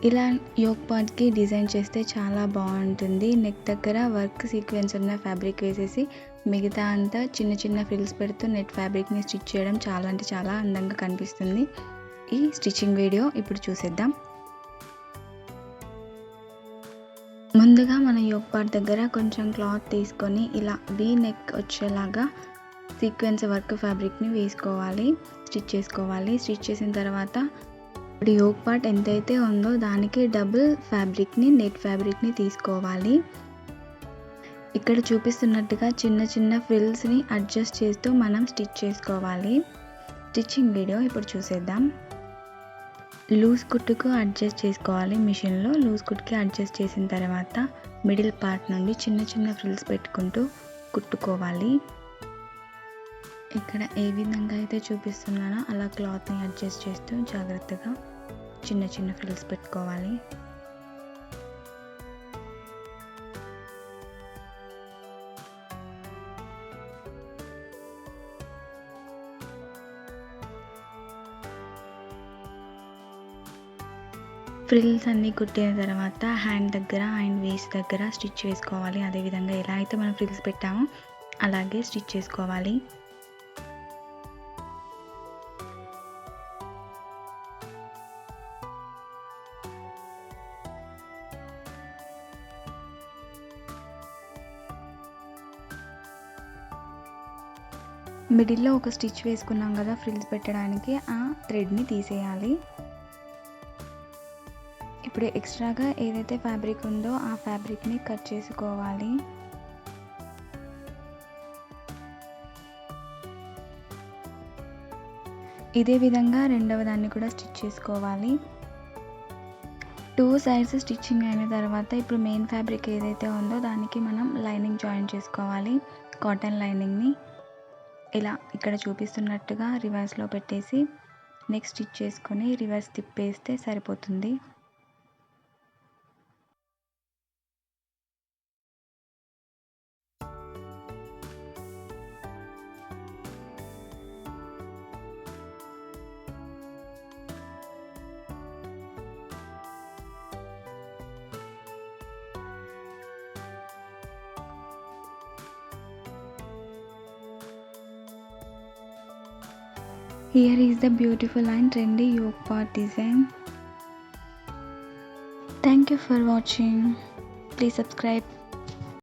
ఇలా యోక్ పార్ట్‌కి డిజైన్ చేస్తే చాలా బాగుంటుంది. నెక్ దగ్గర వర్క్ సీక్వెన్స్ ఉన్న ఫ్యాబ్రిక్ వేసేసి మిగతా అంతా చిన్న చిన్న ఫ్రిల్స్ పెడుతూ నెట్ ఫ్యాబ్రిక్‌ని స్టిచ్ చేయడం చాలా అంటే చాలా అందంగా కనిపిస్తుంది. ఈ స్టిచ్చింగ్ వీడియో ఇప్పుడు చూసేద్దాం. ముందుగా మన యోక్ పార్ట్ దగ్గర కొంచెం క్లాత్ తీసుకొని ఇలా వీ నెక్ వచ్చేలాగా సీక్వెన్స్ వర్క్ ఫ్యాబ్రిక్‌ని వేసుకోవాలి, స్టిచ్ చేసుకోవాలి. స్టిచ్ చేసిన తర్వాత ఇప్పుడు యోక్ పార్ట్ ఎంతైతే ఉందో దానికి డబుల్ ఫ్యాబ్రిక్‌ని నెట్ ఫ్యాబ్రిక్‌ని తీసుకోవాలి. ఇక్కడ చూపిస్తున్నట్టుగా చిన్న చిన్న ఫ్రిల్స్‌ని అడ్జస్ట్ చేస్తూ మనం స్టిచ్ చేసుకోవాలి. స్టిచ్చింగ్ వీడియో ఇప్పుడు చూసేద్దాం. లూజ్ కుట్టుకు అడ్జస్ట్ చేసుకోవాలి. మిషన్లో లూజ్ కుట్టుకి అడ్జస్ట్ చేసిన తర్వాత మిడిల్ పార్ట్ నుండి చిన్న చిన్న ఫ్రిల్స్ పెట్టుకుంటూ కుట్టుకోవాలి. ఇక్కడ ఏ విధంగా అయితే చూపిస్తున్నానో అలా క్లాత్ని అడ్జస్ట్ చేస్తూ జాగ్రత్తగా చిన్న చిన్న ఫ్రిల్స్ పెట్టుకోవాలి. ఫ్రిల్స్ అన్నీ కుట్టిన తర్వాత హ్యాండ్ దగ్గర అండ్ వేస్ట్ దగ్గర స్టిచ్ వేసుకోవాలి. అదేవిధంగా ఎలా అయితే మనం ఫ్రిల్స్ పెట్టామో అలాగే స్టిచ్ చేసుకోవాలి. మిడిల్లో ఒక స్టిచ్ వేసుకున్నాం కదా ఫ్రిల్స్ పెట్టడానికి, ఆ థ్రెడ్ని తీసేయాలి. ఇప్పుడు ఎక్స్ట్రాగా ఏదైతే ఫ్యాబ్రిక్ ఉందో ఆ ఫ్యాబ్రిక్ని కట్ చేసుకోవాలి. ఇదే విధంగా రెండవ దాన్ని కూడా స్టిచ్ చేసుకోవాలి. 2 సైడ్స్ స్టిచ్చింగ్ అయిన తర్వాత ఇప్పుడు మెయిన్ ఫ్యాబ్రిక్ ఏదైతే ఉందో దానికి మనం లైనింగ్ జాయిన్ చేసుకోవాలి. కాటన్ లైనింగ్ని ఇలా ఇక్కడ చూపిస్తున్నట్టుగా రివర్స్లో పెట్టేసి నెక్స్ట్ స్టిచ్ చేసుకొని రివర్స్ తిప్పేస్తే సరిపోతుంది. Here is the beautiful and trendy yoke part design. Thank you for watching. Please subscribe.